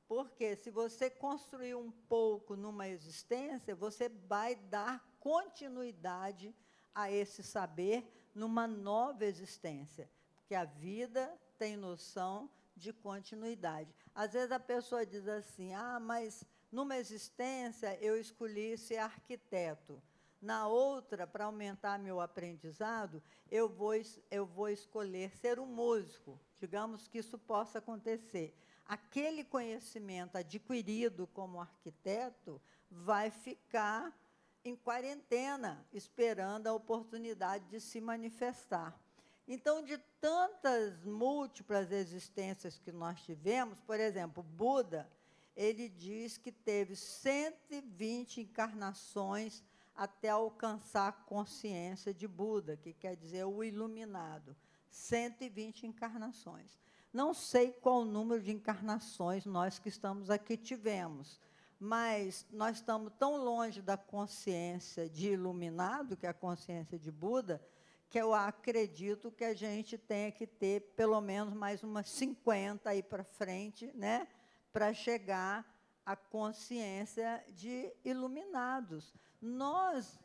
Porque se você construir um pouco numa existência, você vai dar continuidade a esse saber numa nova existência. Porque a vida tem noção de continuidade. Às vezes a pessoa diz assim, mas numa existência eu escolhi ser arquiteto. Na outra, para aumentar meu aprendizado, eu vou escolher ser um músico. Digamos que isso possa acontecer. Aquele conhecimento adquirido como arquiteto vai ficar em quarentena, esperando a oportunidade de se manifestar. Então, de tantas múltiplas existências que nós tivemos, por exemplo, Buda, ele diz que teve 120 encarnações até alcançar a consciência de Buda, que quer dizer o iluminado. 120 encarnações. Não sei qual o número de encarnações nós que estamos aqui tivemos, mas nós estamos tão longe da consciência de iluminado, que é a consciência de Buda, que eu acredito que a gente tenha que ter pelo menos mais umas 50 aí para frente, né, para chegar à consciência de iluminados. Nós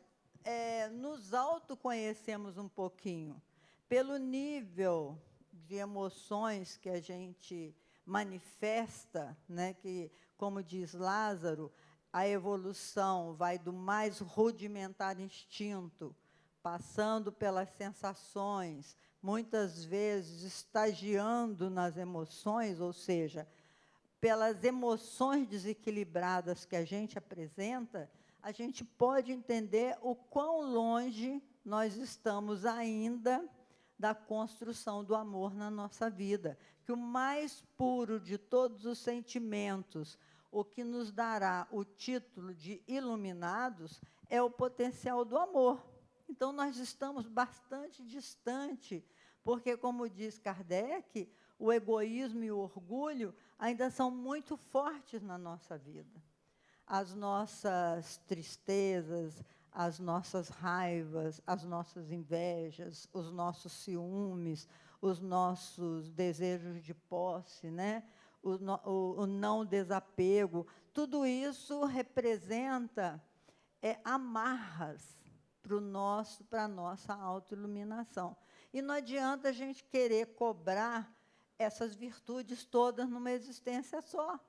nos autoconhecemos um pouquinho, pelo nível de emoções que a gente manifesta, né, que, como diz Lázaro, a evolução vai do mais rudimentar instinto, passando pelas sensações, muitas vezes estagiando nas emoções, ou seja, pelas emoções desequilibradas que a gente apresenta, a gente pode entender o quão longe nós estamos ainda da construção do amor na nossa vida, que o mais puro de todos os sentimentos, o que nos dará o título de iluminados, é o potencial do amor. Então, nós estamos bastante distante, porque, como diz Kardec, o egoísmo e o orgulho ainda são muito fortes na nossa vida. As nossas tristezas, as nossas raivas, as nossas invejas, os nossos ciúmes, os nossos desejos de posse, né? o não desapego, tudo isso representa amarras para a nossa autoiluminação. E não adianta a gente querer cobrar essas virtudes todas numa existência só.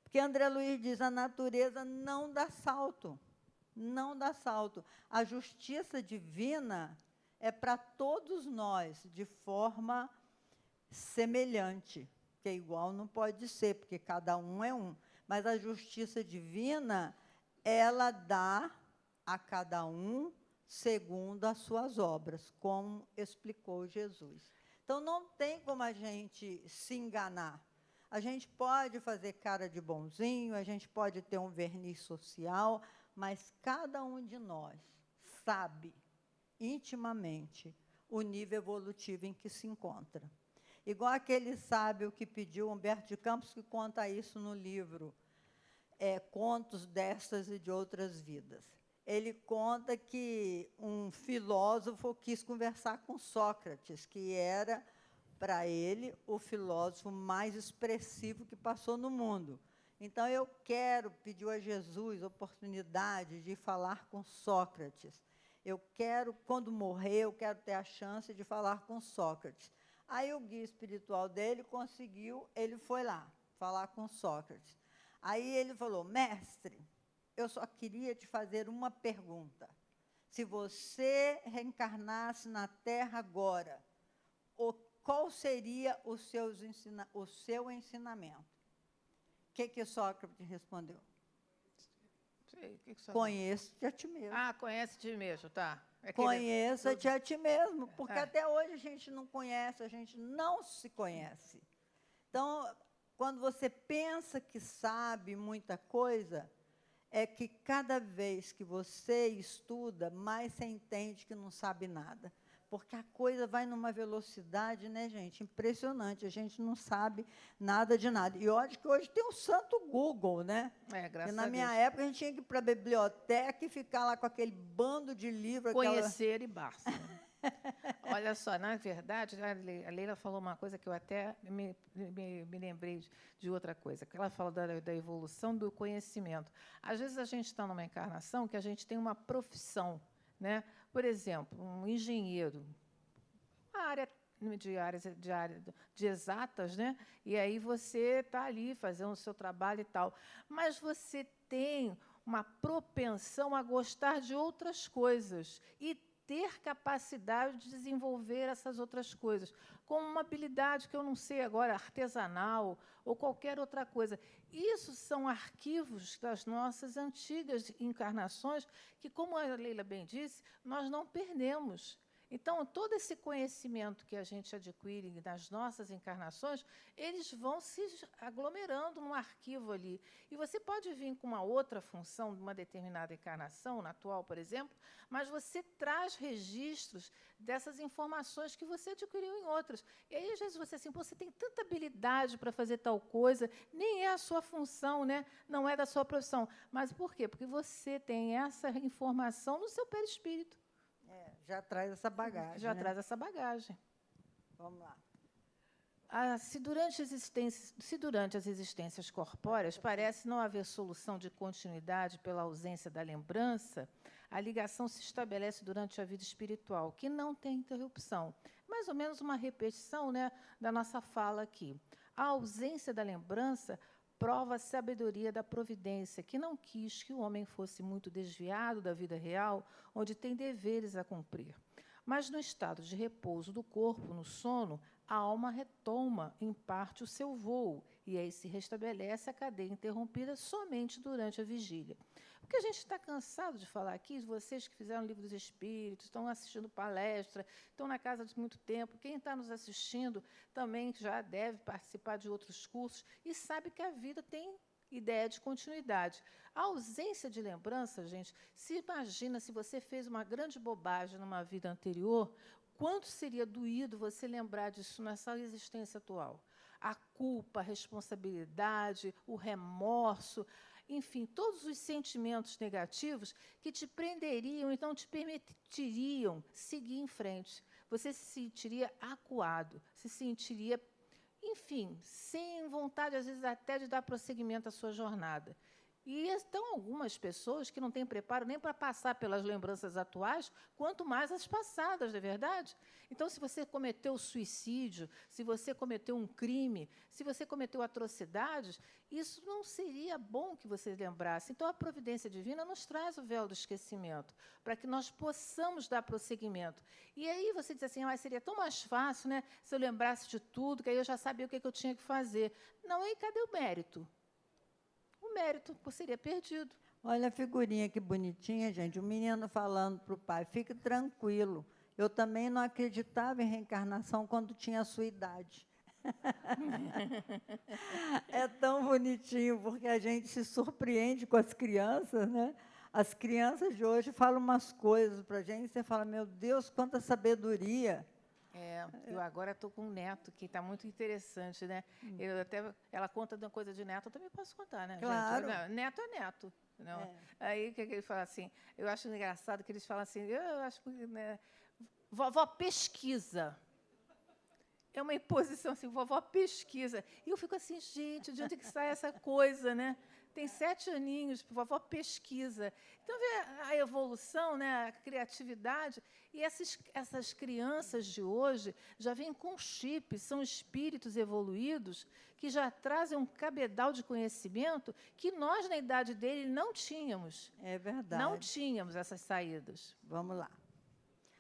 Porque André Luiz diz, a natureza não dá salto. Não dá salto. A justiça divina é para todos nós, de forma semelhante, que igual não pode ser, porque cada um é um. Mas a justiça divina, ela dá a cada um segundo as suas obras, como explicou Jesus. Então, não tem como a gente se enganar. A gente pode fazer cara de bonzinho, a gente pode ter um verniz social, mas cada um de nós sabe intimamente o nível evolutivo em que se encontra. Igual aquele sábio que pediu, Humberto de Campos, que conta isso no livro Contos destas e de outras vidas. Ele conta que um filósofo quis conversar com Sócrates, que era, para ele, o filósofo mais expressivo que passou no mundo. Então, pediu a Jesus a oportunidade de falar com Sócrates. Eu quero, quando morrer, eu quero ter a chance de falar com Sócrates. Aí o guia espiritual dele conseguiu, ele foi lá falar com Sócrates. Aí ele falou, mestre, eu só queria te fazer uma pergunta. Se você reencarnasse na Terra agora, qual seria o seu ensinamento? O que Sócrates respondeu? Sei, que você Conheça-te a ti mesmo. Ah, conhece-te mesmo, tá. Conheça-te a ti mesmo, porque até hoje a gente não conhece, a gente não se conhece. Então, quando você pensa que sabe muita coisa, é que cada vez que você estuda, mais você entende que não sabe nada. Porque a coisa vai numa velocidade, né, gente, impressionante. A gente não sabe nada de nada. E olha que hoje tem o santo Google, né? Graças na a minha Deus. época, a gente tinha que ir para a biblioteca e ficar lá com aquele bando de livros. Conhecer e basta. Olha só, na verdade, a Leila falou uma coisa que eu até me lembrei de outra coisa, que ela fala da evolução do conhecimento. Às vezes, a gente está numa encarnação que a gente tem uma profissão, né? Por exemplo, um engenheiro, uma área de exatas, né? E aí você está ali fazendo o seu trabalho e tal. Mas você tem uma propensão a gostar de outras coisas e ter capacidade de desenvolver essas outras coisas, como uma habilidade que eu não sei agora, artesanal ou qualquer outra coisa. Isso são arquivos das nossas antigas encarnações que, como a Leila bem disse, nós não perdemos. Então, todo esse conhecimento que a gente adquire nas nossas encarnações, eles vão se aglomerando num arquivo ali. E você pode vir com uma outra função de uma determinada encarnação, na atual, por exemplo, mas você traz registros dessas informações que você adquiriu em outras. E aí, às vezes, você assim, você tem tanta habilidade para fazer tal coisa, nem é a sua função, né? Não é da sua profissão. Mas por quê? Porque você tem essa informação no seu perispírito. Já traz essa bagagem. Já traz essa bagagem. Vamos lá. Se durante as existências corpóreas parece não haver solução de continuidade pela ausência da lembrança, a ligação se estabelece durante a vida espiritual, que não tem interrupção. Mais ou menos uma repetição, né, da nossa fala aqui. A ausência da lembrança prova a sabedoria da providência, que não quis que o homem fosse muito desviado da vida real, onde tem deveres a cumprir. Mas, no estado de repouso do corpo, no sono, a alma retoma, em parte, o seu voo, e aí se restabelece a cadeia interrompida somente durante a vigília. Porque a gente está cansado de falar aqui, vocês que fizeram o Livro dos Espíritos, estão assistindo palestra, estão na casa de muito tempo, quem está nos assistindo também já deve participar de outros cursos e sabe que a vida tem ideia de continuidade. A ausência de lembrança, gente, se imagina se você fez uma grande bobagem numa vida anterior, quanto seria doído você lembrar disso nessa existência atual? A culpa, a responsabilidade, o remorso, enfim, todos os sentimentos negativos que te prenderiam, então te permitiriam seguir em frente. Você se sentiria acuado, se sentiria, enfim, sem vontade, às vezes, até de dar prosseguimento à sua jornada. E estão algumas pessoas que não têm preparo nem para passar pelas lembranças atuais, quanto mais as passadas, não é verdade? Então, se você cometeu suicídio, se você cometeu um crime, se você cometeu atrocidades, isso não seria bom que você lembrasse. Então, a providência divina nos traz o véu do esquecimento, para que nós possamos dar prosseguimento. E aí você diz assim, seria tão mais fácil, né, se eu lembrasse de tudo, que aí eu já sabia o que eu tinha que fazer. Não, e cadê o mérito? O mérito seria perdido. Olha a figurinha que bonitinha, gente. O menino falando para o pai, fique tranquilo. Eu também não acreditava em reencarnação quando tinha a sua idade. É tão bonitinho, porque a gente se surpreende com as crianças, né? As crianças de hoje falam umas coisas para a gente, e você fala, meu Deus, quanta sabedoria. Eu agora estou com um neto que está muito interessante, né? Ela conta de uma coisa de neto, eu também posso contar, né, claro. gente? Neto é neto. Não. Aí, o que ele fala assim? Eu acho engraçado que eles falam assim, eu acho que, né, vovó pesquisa. É uma imposição assim, vovó pesquisa. E eu fico assim, gente, de onde que sai essa coisa, né? Tem 7 aninhos, por favor, pesquisa. Então, vê a evolução, né, a criatividade. E essas crianças de hoje já vêm com chip, são espíritos evoluídos que já trazem um cabedal de conhecimento que nós, na idade dele, não tínhamos. É verdade. Não tínhamos essas saídas. Vamos lá.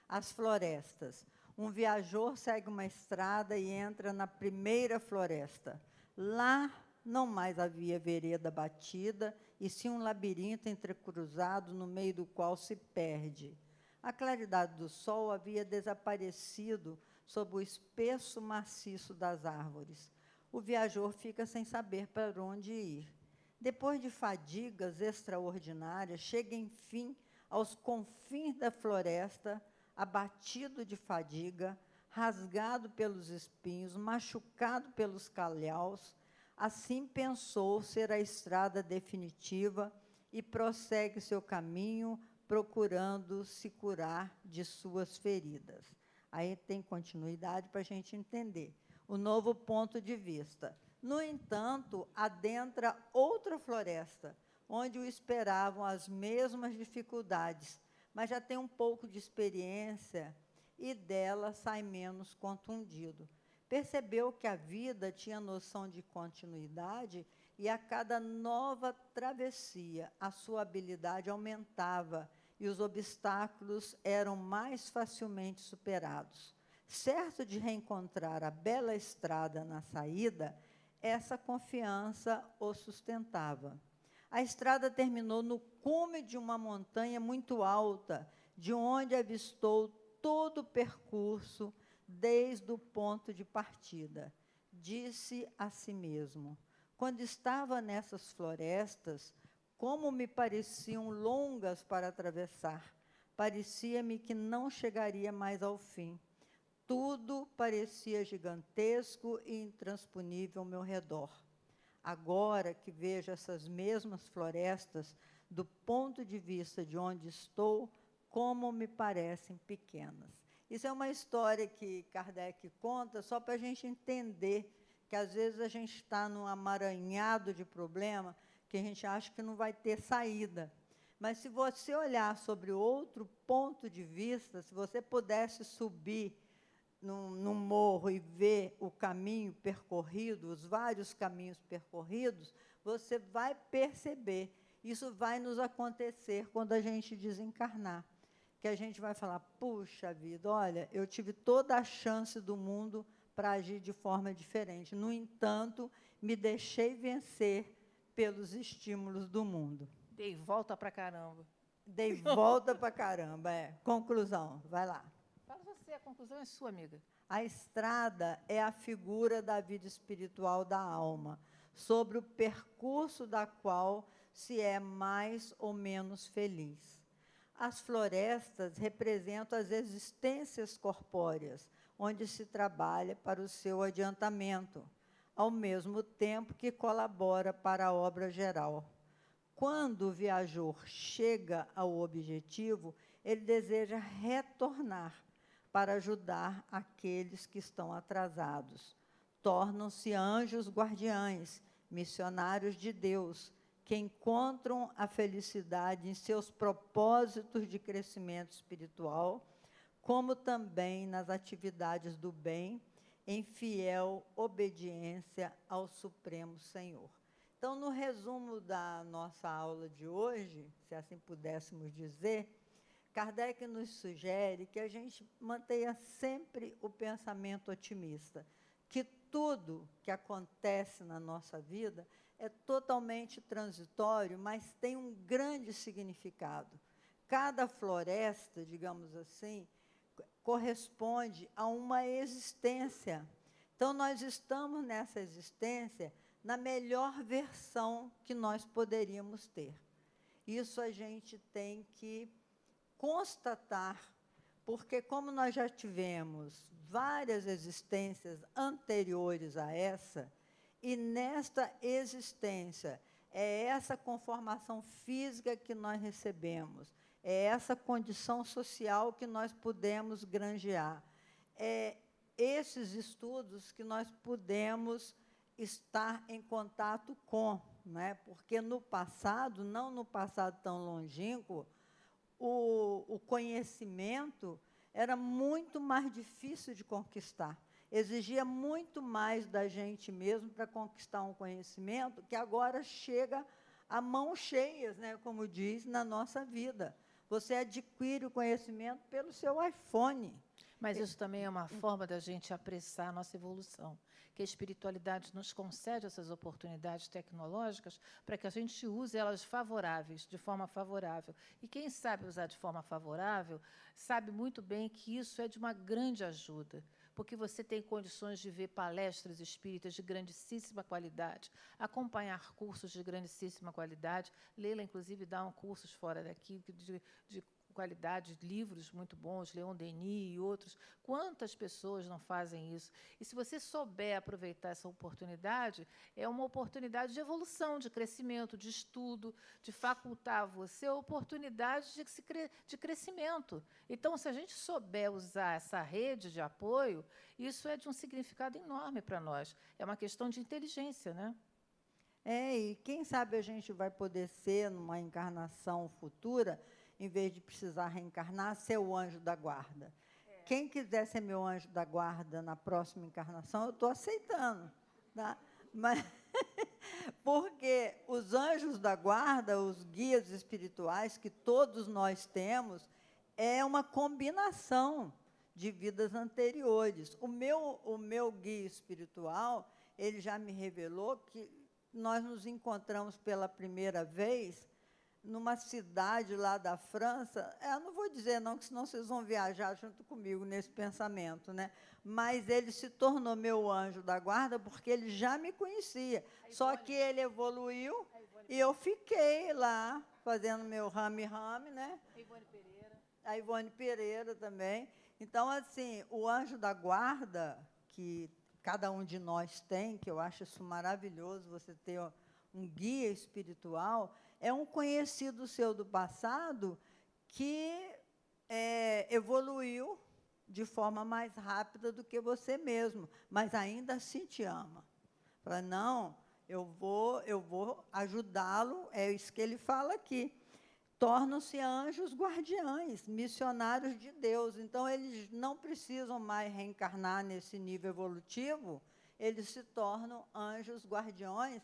As florestas. Um viajor segue uma estrada e entra na primeira floresta. Lá não mais havia vereda batida, e sim um labirinto entrecruzado no meio do qual se perde. A claridade do sol havia desaparecido sob o espesso maciço das árvores. O viajor fica sem saber para onde ir. Depois de fadigas extraordinárias, chega, enfim, aos confins da floresta, abatido de fadiga, rasgado pelos espinhos, machucado pelos calhaus. Assim pensou ser a estrada definitiva e prossegue seu caminho, procurando se curar de suas feridas. Aí tem continuidade para a gente entender. O novo ponto de vista. No entanto, adentra outra floresta, onde o esperavam as mesmas dificuldades, mas já tem um pouco de experiência e dela sai menos contundido. Percebeu que a vida tinha noção de continuidade e a cada nova travessia a sua habilidade aumentava e os obstáculos eram mais facilmente superados. Certo de reencontrar a bela estrada na saída, essa confiança o sustentava. A estrada terminou no cume de uma montanha muito alta, de onde avistou todo o percurso desde o ponto de partida. Disse a si mesmo: quando estava nessas florestas, como me pareciam longas para atravessar. Parecia-me que não chegaria mais ao fim. Tudo parecia gigantesco e intransponível ao meu redor. Agora que vejo essas mesmas florestas, do ponto de vista de onde estou, como me parecem pequenas. Isso é uma história que Kardec conta só para a gente entender que, às vezes, a gente está num amaranhado de problema que a gente acha que não vai ter saída. Mas, se você olhar sobre outro ponto de vista, se você pudesse subir num morro e ver o caminho percorrido, os vários caminhos percorridos, você vai perceber. Isso vai nos acontecer quando a gente desencarnar. Que a gente vai falar, puxa vida, olha, eu tive toda a chance do mundo para agir de forma diferente. No entanto, me deixei vencer pelos estímulos do mundo. Dei volta para caramba. Dei volta para caramba, é. Conclusão, vai lá. Fala você, a conclusão é sua, amiga. A estrada é a figura da vida espiritual da alma, sobre o percurso da qual se é mais ou menos feliz. As florestas representam as existências corpóreas, onde se trabalha para o seu adiantamento, ao mesmo tempo que colabora para a obra geral. Quando o viajor chega ao objetivo, ele deseja retornar para ajudar aqueles que estão atrasados. Tornam-se anjos guardiães, missionários de Deus, que encontram a felicidade em seus propósitos de crescimento espiritual, como também nas atividades do bem, em fiel obediência ao Supremo Senhor. Então, no resumo da nossa aula de hoje, se assim pudéssemos dizer, Kardec nos sugere que a gente mantenha sempre o pensamento otimista, que tudo que acontece na nossa vida é totalmente transitório, mas tem um grande significado. Cada floresta, digamos assim, corresponde a uma existência. Então, nós estamos nessa existência na melhor versão que nós poderíamos ter. Isso a gente tem que constatar, porque como nós já tivemos várias existências anteriores a essa, e nesta existência é essa conformação física que nós recebemos, é essa condição social que nós pudemos granjear, é esses estudos que nós pudemos estar em contato com, não é? Porque no passado, não no passado tão longínquo, o conhecimento era muito mais difícil de conquistar. Exigia muito mais da gente mesmo para conquistar um conhecimento que agora chega a mãos cheias, né, como diz, na nossa vida. Você adquire o conhecimento pelo seu iPhone. Mas isso também é uma forma da gente apressar a nossa evolução, que a espiritualidade nos concede essas oportunidades tecnológicas para que a gente use elas favoráveis, de forma favorável. E quem sabe usar de forma favorável, sabe muito bem que isso é de uma grande ajuda, porque você tem condições de ver palestras espíritas de grandíssima qualidade, acompanhar cursos de grandíssima qualidade. Leila, inclusive, dá cursos fora daqui de qualidade, livros muito bons, Leon Denis e outros. Quantas pessoas não fazem isso? E se você souber aproveitar essa oportunidade, é uma oportunidade de evolução, de crescimento, de estudo, de facultar a você a oportunidade de crescimento. Então, se a gente souber usar essa rede de apoio, isso é de um significado enorme para nós. É uma questão de inteligência, né? E quem sabe a gente vai poder ser, numa encarnação futura, em vez de precisar reencarnar, ser o anjo da guarda. Quem quiser ser meu anjo da guarda na próxima encarnação, eu estou aceitando. Tá? Mas, porque os anjos da guarda, os guias espirituais que todos nós temos, é uma combinação de vidas anteriores. O meu guia espiritual, ele já me revelou que nós nos encontramos pela primeira vez numa cidade lá da França. Eu não vou dizer não, que senão vocês vão viajar junto comigo nesse pensamento, né? Mas ele se tornou meu anjo da guarda porque ele já me conhecia. Só que ele evoluiu e eu fiquei lá fazendo meu rame-rame, né? A Ivone Pereira também. Então, assim, o anjo da guarda, que cada um de nós tem, que eu acho isso maravilhoso, você ter um guia espiritual, é um conhecido seu do passado que evoluiu de forma mais rápida do que você mesmo, mas ainda assim te ama. Fala, não, eu vou ajudá-lo, é isso que ele fala aqui. Tornam-se anjos guardiães, missionários de Deus. Então, eles não precisam mais reencarnar nesse nível evolutivo, eles se tornam anjos guardiões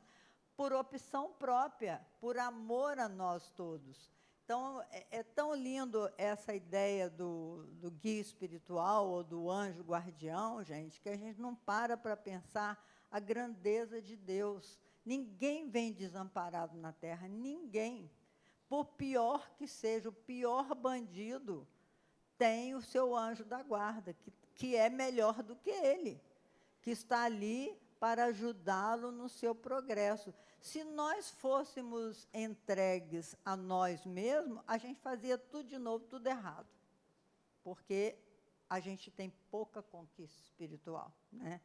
por opção própria, por amor a nós todos. Então, é tão lindo essa ideia do guia espiritual ou do anjo guardião, gente, que a gente não para pensar a grandeza de Deus. Ninguém vem desamparado na Terra, ninguém. Por pior que seja, o pior bandido tem o seu anjo da guarda, que é melhor do que ele, que está ali para ajudá-lo no seu progresso. Se nós fôssemos entregues a nós mesmos, a gente fazia tudo de novo, tudo errado, porque a gente tem pouca conquista espiritual, né?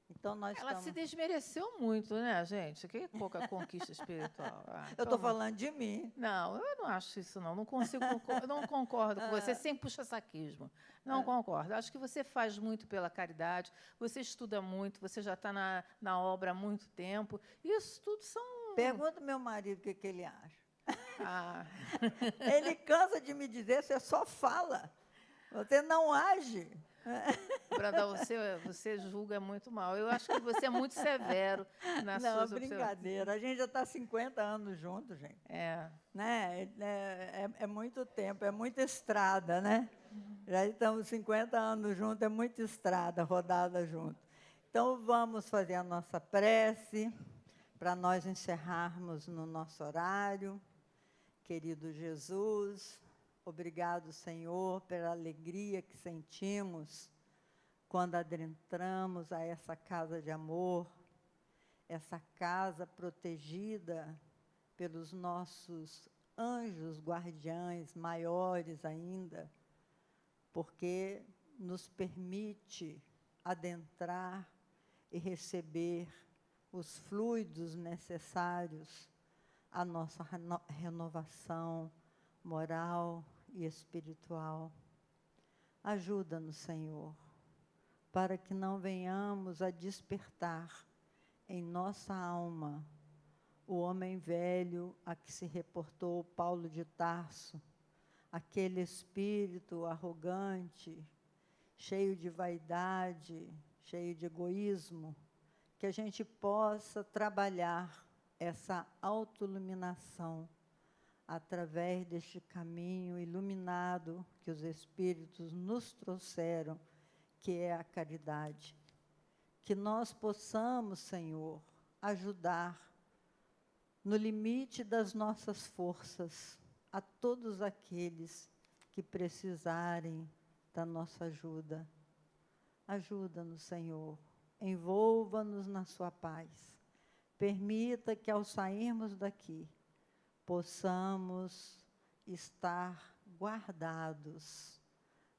Então, Ela se desmereceu muito, né, gente? Que pouca conquista espiritual. Eu estou falando de mim. Não, eu não acho isso, não. Não consigo, não concordo com você, sem puxa-saquismo. Não concordo. Acho que você faz muito pela caridade, você estuda muito, você já está na obra há muito tempo. Isso tudo são... Pergunta ao meu marido o que ele acha. Ah. Ele cansa de me dizer, você só fala, você não age. Branda, você julga muito mal. Eu acho que você é muito severo nas suas observações. Não, brincadeira. A gente já está 50 anos juntos, gente. Né? É muito tempo, é muita estrada, né? Já estamos 50 anos juntos, é muita estrada rodada junto. Então, vamos fazer a nossa prece para nós encerrarmos no nosso horário. Querido Jesus, obrigado, Senhor, pela alegria que sentimos quando adentramos a essa casa de amor, essa casa protegida pelos nossos anjos guardiães maiores ainda, porque nos permite adentrar e receber os fluidos necessários à nossa renovação moral e espiritual. Ajuda-nos, Senhor, para que não venhamos a despertar em nossa alma o homem velho a que se reportou Paulo de Tarso, aquele espírito arrogante, cheio de vaidade, cheio de egoísmo, que a gente possa trabalhar essa autoiluminação através deste caminho iluminado que os Espíritos nos trouxeram, que é a caridade. Que nós possamos, Senhor, ajudar, no limite das nossas forças, a todos aqueles que precisarem da nossa ajuda. Ajuda-nos, Senhor, envolva-nos na sua paz. Permita que, ao sairmos daqui, possamos estar guardados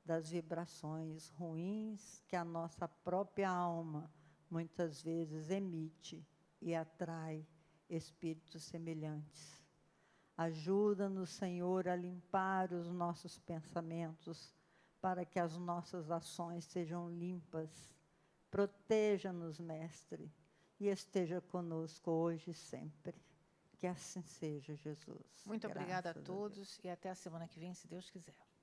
das vibrações ruins que a nossa própria alma muitas vezes emite e atrai espíritos semelhantes. Ajuda-nos, Senhor, a limpar os nossos pensamentos para que as nossas ações sejam limpas. Proteja-nos, Mestre, e esteja conosco hoje e sempre. Que assim seja, Jesus. Muito obrigada a Graças todos e até a semana que vem, se Deus quiser.